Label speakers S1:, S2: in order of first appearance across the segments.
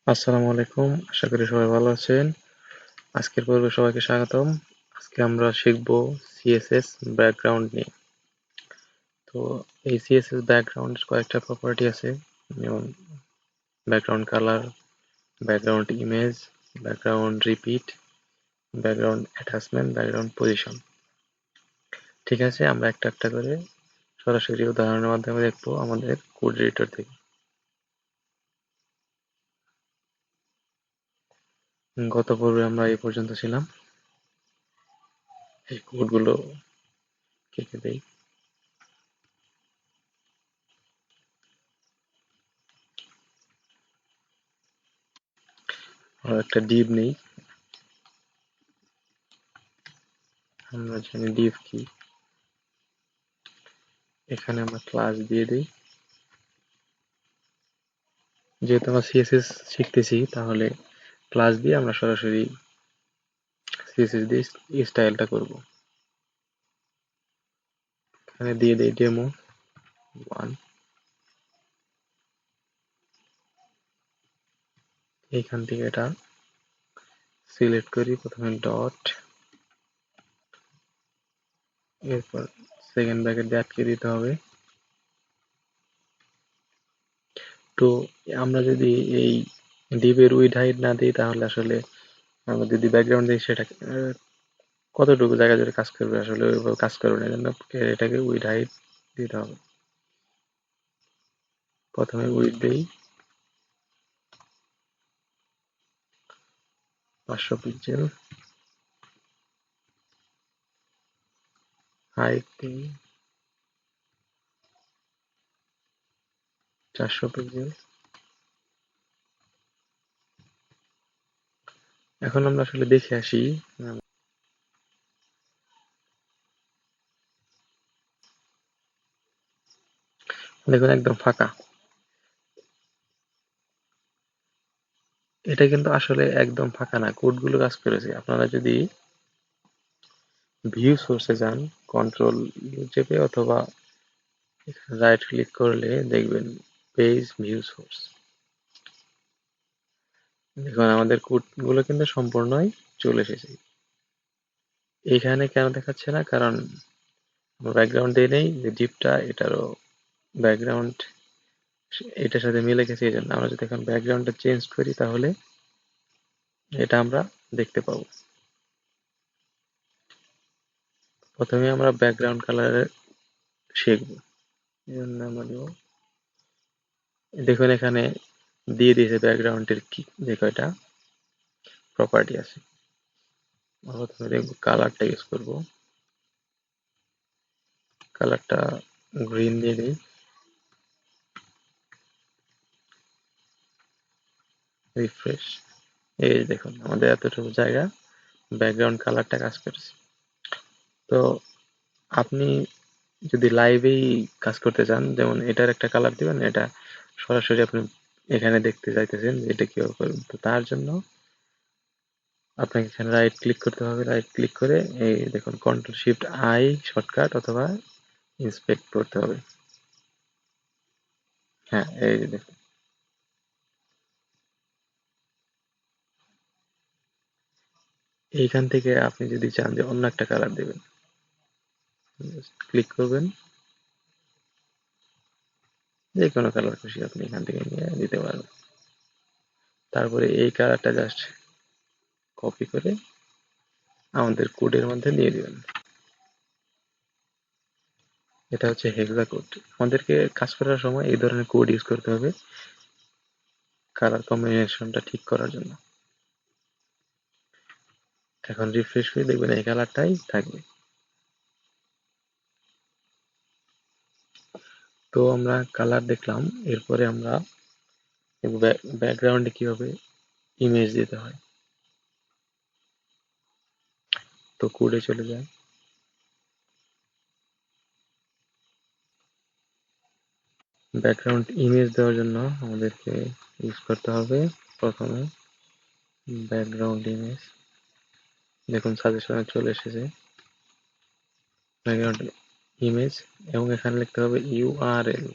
S1: আসসালামু আলাইকুম, আশা করি সবাই ভালো আছেন। আজকের পর্বে সবাইকে স্বাগতম। আজকে আমরা শিখব সিএসএস ব্যাকগ্রাউন্ড নিয়ে। তো এই সিএসএস ব্যাকগ্রাউন্ড কয়েকটা প্রপার্টি আছে, যেমন background colour, background image, background repeat, background attachment, background position. ঠিক আছে, আমরা একটা একটা করে সরাসরি উদাহরণের মাধ্যমে দেখবো আমাদের কোড এডিটর থেকে। গত পর্বে আমরা এই পর্যন্ত ছিলাম। এই কোডগুলো কেটে দেই। আমরা একটা ডিভ নেই, আমরা জানি ডিভ কি। এখানে আমরা ক্লাস দিয়ে দিই। যেহেতু আমরা সিএসএস শিখতেছি, তাহলে ক্লাস দিয়ে আমরা সরাসরি সিএসএস দিয়ে স্টাইলটা করব। এখানে দিয়ে দিই ডেমো 1। এইখান থেকে এটা সিলেক্ট করি, প্রথমে ডট, এরপর সেকেন্ড ব্র্যাকেট দিয়ে আটকে দিতে হবে। তো আমরা যদি এই ডিভের উইড হাইট না দিই, তাহলে আসলে আমরা যদি ব্যাকগ্রাউন্ড দিই, সেটা কতটুকু জায়গা জুড়ে কাজ করবে, আসলে ওইভাবে কাজ করবে না। জন্য এটাকে উইড হাইট দিতে হবে। প্রথমে উইড দেই 500 পিক্সেল, হাইট দিই 400 পিক্সেল। এখন আমরা আসলে দেখে আসি। দেখুন একদম ফাঁকা। এটা কিন্তু আসলে একদম ফাঁকা না, কোডগুলো কাজ করেছে। আপনারা যদি ভিউ সোর্সে যান, কন্ট্রোল চেপে অথবা রাইট ক্লিক করলে দেখবেন পেজ ভিউ সোর্স। দেখুন আমাদের কোডগুলো কিন্তু সম্পূর্ণই চলে এসেছে। এখানে কেন দেখাচ্ছে না? কারণ ব্যাকগ্রাউন্ড দিয়ে নেই, যে ডিপটা এটারও ব্যাকগ্রাউন্ড এটার সাথে মিলে গেছে। এই জন্য আমরা যদি এখন ব্যাকগ্রাউন্ডটা চেঞ্জ করি, তাহলে এটা আমরা দেখতে পাবো। প্রথমে আমরা ব্যাকগ্রাউন্ড কালার শিখব। এই জন্য আমরা দেব, দেখুন এখানে দিয়ে দিয়েছে ব্যাকগ্রাউন্ডের কি যে কয়টা প্রপার্টি আছে। প্রথমে দেখব কালারটা ইউজ করব। কালারটা গ্রিন দিয়ে দিই, রিফ্রেশ। এই দেখুন আমাদের এতটুকু জায়গা ব্যাকগ্রাউন্ড কালারটা কাজ করছে। তো আপনি যদি লাইভেই কাজ করতে চান, যেমন এটার একটা কালার দিবেন, এটা সরাসরি আপনি এখানে দেখতে চাইতেছেন যে এটা কিভাবে করবেন। তো তার জন্য আপনাকে এখানে রাইট ক্লিক করতে হবে। রাইট ক্লিক করে এই দেখুন কন্ট্রোল শিফট আই শর্টকাট অথবা ইন্সপেক্ট করতে হবে। হ্যাঁ, এই যে দেখুন এইখান থেকে আপনি যদি চান যে অন্য একটা কালার দেবেন, ক্লিক করবেন, যে কোনো কালার খুশি আপনি এখান থেকে নিয়ে দিতে পারবেন। তারপরে এই কালারটা জাস্ট কপি করে আমাদের কোডের মধ্যে দিয়ে দিবেন। এটা হচ্ছে হেক্সা কোড। আমাদেরকে কাজ করার সময় এই ধরনের কোড ইউজ করতে হবে কালার কম্বিনেশনটা ঠিক করার জন্য। এখন রিফ্রেশ করে দেখবেন এই কালারটাই থাকবে। তো আমরা কালার দেখলাম, এরপরে আমরা ব্যাকগ্রাউন্ডে কিভাবে ইমেজ দিতে হয়। তো কোডে চলে যায়। ব্যাকগ্রাউন্ড ইমেজ দেওয়ার জন্য আমাদেরকে ইউজ করতে হবে প্রথমে ব্যাকগ্রাউন্ড ইমেজ। দেখুন সাজেশনে চলে এসেছে ব্যাকগ্রাউন্ড ইমেজ, এবং এখানে লিখতে হবে ইউআরএল।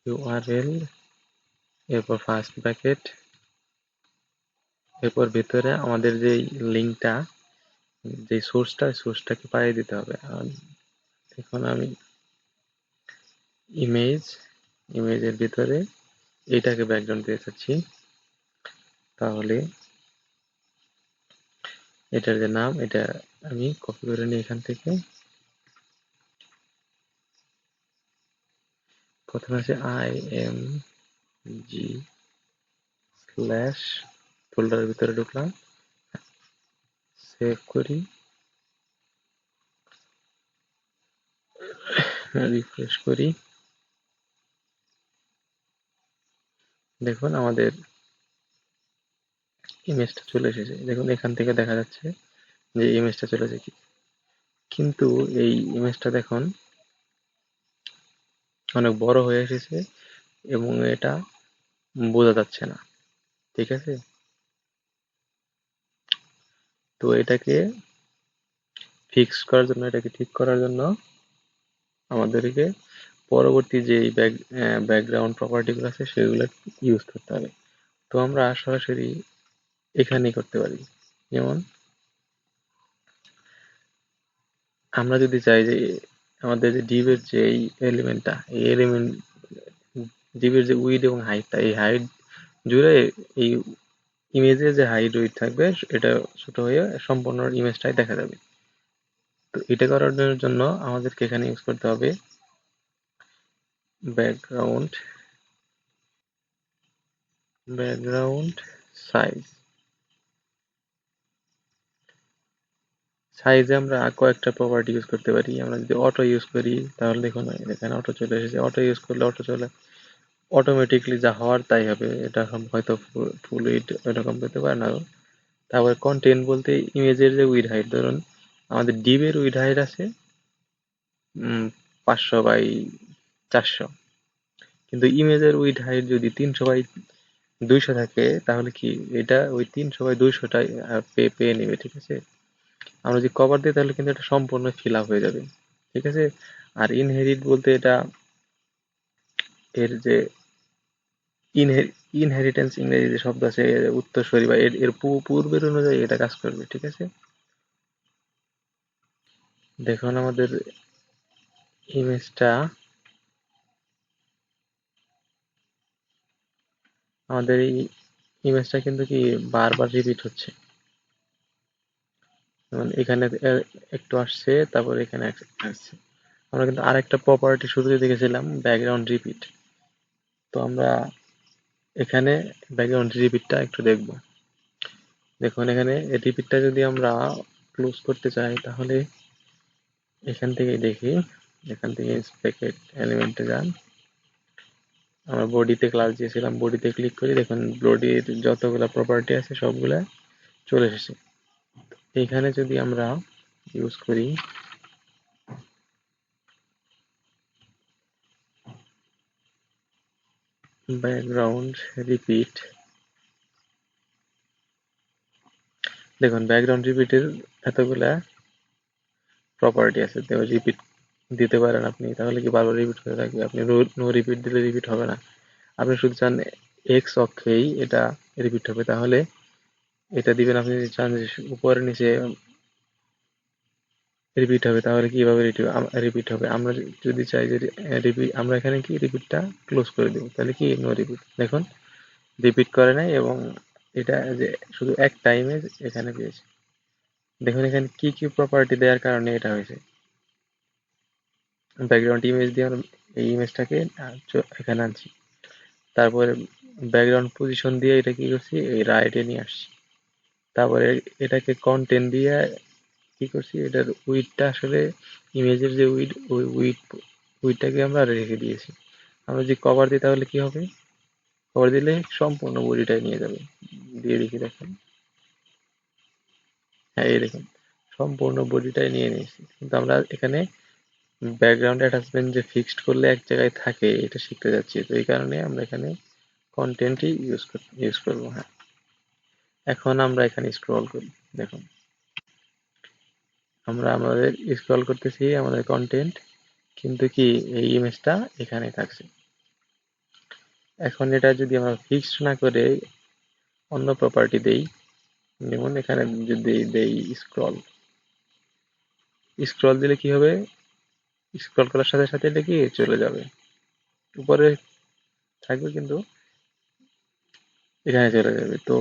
S1: ইউআরএল এরপর ফার্স্ট ব্র্যাকেট, এরপর ভিতরে আমাদের যে লিঙ্কটা, যে সোর্সটাকে পাঠিয়ে দিতে হবে। এখন আমি ইমেজের ভিতরে এটাকে ব্যাকগ্রাউন্ড দিতে চাচ্ছি, তাহলে এটার যে নাম এটা আমি কপি করে নিই এখান থেকে। প্রথমে আছে img স্ল্যাশ, ফোল্ডারের ভিতরে ঢুকলাম, সেভ করি, রিফ্রেশ করি। দেখুন আমাদের ইমেজটা চলে এসেছে। দেখুন এখান থেকে দেখা যাচ্ছে যে ইমেজটা চলে এসেছে, কিন্তু এই ইমেজটা দেখুন অনেক বড় হয়ে এসেছে এবং এটা বোঝা যাচ্ছে না। ঠিক আছে, তো এটাকে ফিক্স করার জন্য, এটাকে ঠিক করার জন্য আমাদেরকে পরবর্তী যে ব্যাকগ্রাউন্ড প্রপার্টিগুলো আছে সেগুলো ইউজ করতে হবে। তো আমরা সরাসরি এখানেই করতে পারি। যেমন আমরা যদি চাই যে আমাদের যে ডিভের যে এই এলিমেন্টটা, এই এলিমেন্ট ডিভের যে উইড এবং হাইটটা, এই হাইট জুড়ে এই ইমেজে যে হাইট উইড থাকবে এটা ছোট হয়ে সম্পূর্ণ ইমেজটাই দেখা যাবে। তো এটা করার জন্য আমাদেরকে এখানে ইউজ করতে হবে ব্যাকগ্রাউন্ড সাইজে আমরা কয়েকটা প্রপার্টি ইউজ করতে পারি। আমরা যদি অটো ইউজ করি তাহলে দেখুন এখানে অটো চলে এসেছে। অটো ইউজ করলে অটো চলে অটোমেটিকলি যা হওয়ার তাই হবে। এটা হয়তো ফুল উইড এরকম পেতে পারে না। তারপরে কন্টেন্ট বলতে ইমেজের যে উইড হাইট, ধরুন আমাদের ডিভের উইড হাইট আছে 500 বাই 400, কিন্তু ইমেজের উইড হাইট যদি 300 বাই 200 থাকে তাহলে কি এটা ওই 300 বাই 200টাই পেয়ে নেবে। ঠিক আছে, আমরা যদি কভার দিই তাহলে কিন্তু এটা সম্পূর্ণ ফিল আপ হয়ে যাবে। ঠিক আছে, আর ইনহেরিট বলতে এটা এর যে ইনহেরিটেন্স ইংরেজি যে শব্দ আছে, উত্তরসূরি বা এর পূর্বের অনুযায়ী এটা কাজ করবে। ঠিক আছে, দেখুন আমাদের ইমেজটা আমাদের এই ইমেজটা কিন্তু কি বারবার রিপিট হচ্ছে। যেমন এখানে একটু আসছে, তারপর এখানে আসছে। আমরা কিন্তু আরেকটা প্রপার্টি শুরুতে দেখেছিলাম ব্যাকগ্রাউন্ড রিপিট। তো আমরা এখানে ব্যাকগ্রাউন্ড রিপিটটা একটু দেখব। দেখুন এখানে রিপিটটা যদি আমরা ক্লোজ করতে চাই তাহলে এখান থেকে দেখি, এখান থেকে ইন্সপেক্ট এলিমেন্টে যান, আমরা বডিতে ক্লাস দিয়েছিলাম, বডিতে ক্লিক করি, দেখুন বডির যতগুলা প্রপার্টি আছে সবগুলা চলে এসেছে। এখানে যদি আমরা ইউজ করি ব্যাকগ্রাউন্ড রিপিট, দেখুন ব্যাকগ্রাউন্ড রিপিটের এতগুলা প্রপার্টি আছে। তো রিপিট দিতে পারেন আপনি, তাহলে কি বারবার রিপিট হতে থাকবে? আপনি নো রিপিট দিলে রিপিট হবে না। আপনি শুধু চান এক্স অক্ষেই এটা রিপিট হবে, তাহলে এটা দিবেন। আপনি যদি চান যে উপরে নিচে রিপিট হবে, তাহলে কিভাবে রিপিট হবে? আমরা যদি চাই যে রিপিট, আমরা এখানে কি রিপিটটা ক্লোজ করে দেব, তাহলে কি নো রিপিট। দেখুন রিপিট করে নাই এবং এটা যে শুধু একটা ইমেজ এখানে পেয়েছে। দেখুন এখানে কি কি প্রপার্টি দেওয়ার কারণে এটা হয়েছে। ব্যাকগ্রাউন্ড ইমেজ দিয়ে আমরা এই ইমেজটাকে এখানে আনছি, তারপরে ব্যাকগ্রাউন্ড পজিশন দিয়ে এটা কি করছি, এই রাইটে নিয়ে আসছি, তারপরে এটাকে কন্টেন্ট দিয়ে কি করছি, এটার উইডটা আসলে ইমেজের যে উইড, ওই উইডটাকে আমরা রেখে দিয়েছি। আমরা যদি কভার দিই তাহলে কি হবে, কভার দিলে সম্পূর্ণ বডিটাই নিয়ে যাবে। দিয়ে দেখি, দেখেন, হ্যাঁ এই দেখুন সম্পূর্ণ বডিটাই নিয়ে নিয়েছি। কিন্তু আমরা এখানে ব্যাকগ্রাউন্ড অ্যাটাচমেন্ট যে ফিক্সড করলে এক জায়গায় থাকে এটা শিখতে যাচ্ছি, তো এই কারণে আমরা এখানে কন্টেন্টই ইউজ করবো। হ্যাঁ, এখন আমরা এখানে স্ক্রল করি, দেখুন আমরা আমাদের স্ক্রল করতেছি আমাদের কন্টেন্ট, কিন্তু কি এই ইমেজটা এখানে থাকছে। এখন এটা যদি আমরা ফিক্সড না করে অন্য প্রপার্টি দেই, যেমন এখানে যদি দেই স্ক্রল, স্ক্রল দিলে কি হবে, স্ক্রল করার সাথে সাথে এটা কি চলে যাবে, উপরে থাকবে কিন্তু এখানে চলে যাবে। তো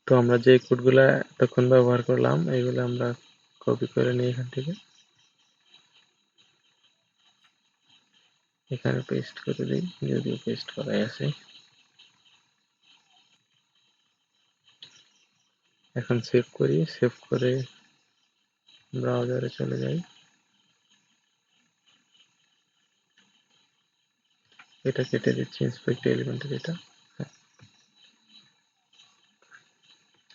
S1: তো আমরা যে কোডগুলা তখন ব্যবহার করলাম এগুলো আমরা কপি করে নিই এখান থেকে, এখানে পেস্ট করে দিই, যদিও পেস্ট করাই আছে। এখন সেভ করি, সেভ করে ব্রাউজারে চলে যাই, এটা কেটে দিচ্ছি, ইন্সপেক্ট এলিমেন্টের এটা। হ্যাঁ,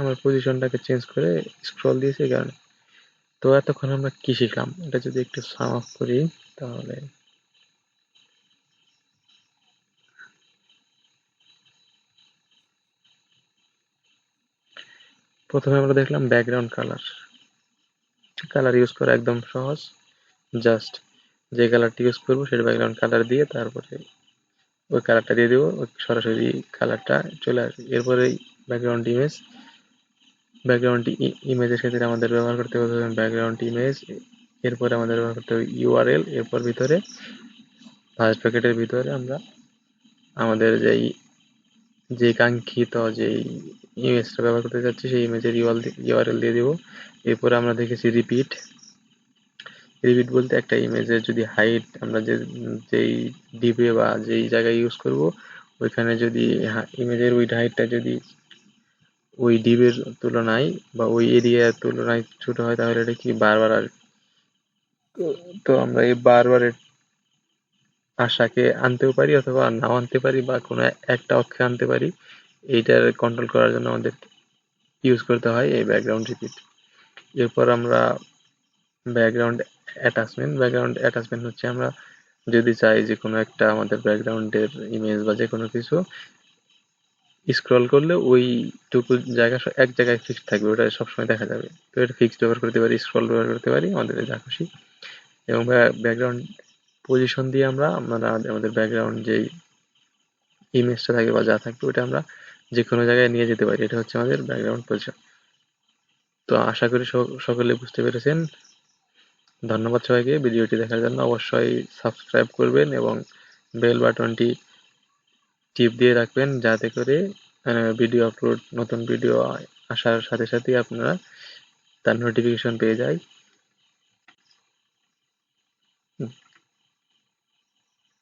S1: আমার পজিশনটাকে চেঞ্জ করে স্ক্রল দিয়েছি এই কারণে। তো এতক্ষণ আমরা কি শিখলাম, এটা যদি একটু সাম আপ করি তাহলে প্রথমে আমরা দেখলাম ব্যাকগ্রাউন্ড কালার, কালার ইউজ করা একদম সহজ, জাস্ট যে কালারটি ইউজ করবো সেটা ব্যাকগ্রাউন্ড কালার দিয়ে তারপরে ওই কালারটা দিয়ে দেবো, সরাসরি কালারটা চলে আসবে। এরপরে ব্যাকগ্রাউন্ড ইমেজ, ব্যাকগ্রাউন্ড ইমেজের ক্ষেত্রে আমাদের ব্যবহার করতে হবে ব্যাকগ্রাউন্ড ইমেজ, এরপরে আমাদের ব্যবহার করতে হবে ইউআরএল, এরপর ভিতরে ফার্স্ট ব্র্যাকেটের ভিতরে আমরা আমাদের যে কাঙ্ক্ষিত যেই ইমেজটা ব্যবহার করতে যাচ্ছি সেই ইমেজের ইউআরএল দিয়ে দেবো। এরপরে আমরা দেখেছি রিপিট, রিপিট বলতে একটা ইমেজের যদি হাইট আমরা যেই ডিপে বা যেই জায়গায় ইউজ করব ওইখানে যদি ইমেজের ওই হাইটটা যদি ওই ডিপের তুলনায় বা ওই এরিয়ার তুলনায় ছোট হয় তাহলে এটা কি বারবার আর তো আমরা এই বারবারের আশাকে আনতেও পারি অথবা নাও আনতে পারি বা কোনো একটা অক্ষে আনতে পারি। এইটার কন্ট্রোল করার জন্য আমাদের ইউজ করতে হয় এই ব্যাকগ্রাউন্ড রিপিট। এরপর আমরা ব্যাকগ্রাউন্ড অ্যাটাচমেন্ট হচ্ছে আমরা যদি চাই যে কোনো একটা আমাদের ব্যাকগ্রাউন্ডের ইমেজ বা যে কোনো কিছু স্ক্রল করলে ওইটুকু জায়গা এক জায়গায় ফিক্সড থাকবে, ওটা সবসময় দেখা যাবে। তো এটা ফিক্সড ব্যবহার করতে পারি, স্ক্রল ব্যবহার করতে পারি, আমাদের যা খুশি। এবং ব্যাকগ্রাউন্ড পজিশন দিয়ে আমরা আমাদের ব্যাকগ্রাউন্ড যেই ইমেজটা থাকবে বা যা থাকবে ওটা আমরা যে কোনো জায়গায় নিয়ে যেতে পারি, এটা হচ্ছে আমাদের ব্যাকগ্রাউন্ড পজিশন। তো আশা করি সকলে বুঝতে পেরেছেন। ধন্যবাদ সবাইকে ভিডিওটি দেখার জন্য। অবশ্যই সাবস্ক্রাইব করবেন এবং বেল বাটনটি টিপ দিয়ে রাখবেন যাতে করে ভিডিও আপলোড, নতুন ভিডিও আসার সাথে সাথে আপনারা তার নোটিফিকেশন পেয়ে যায়।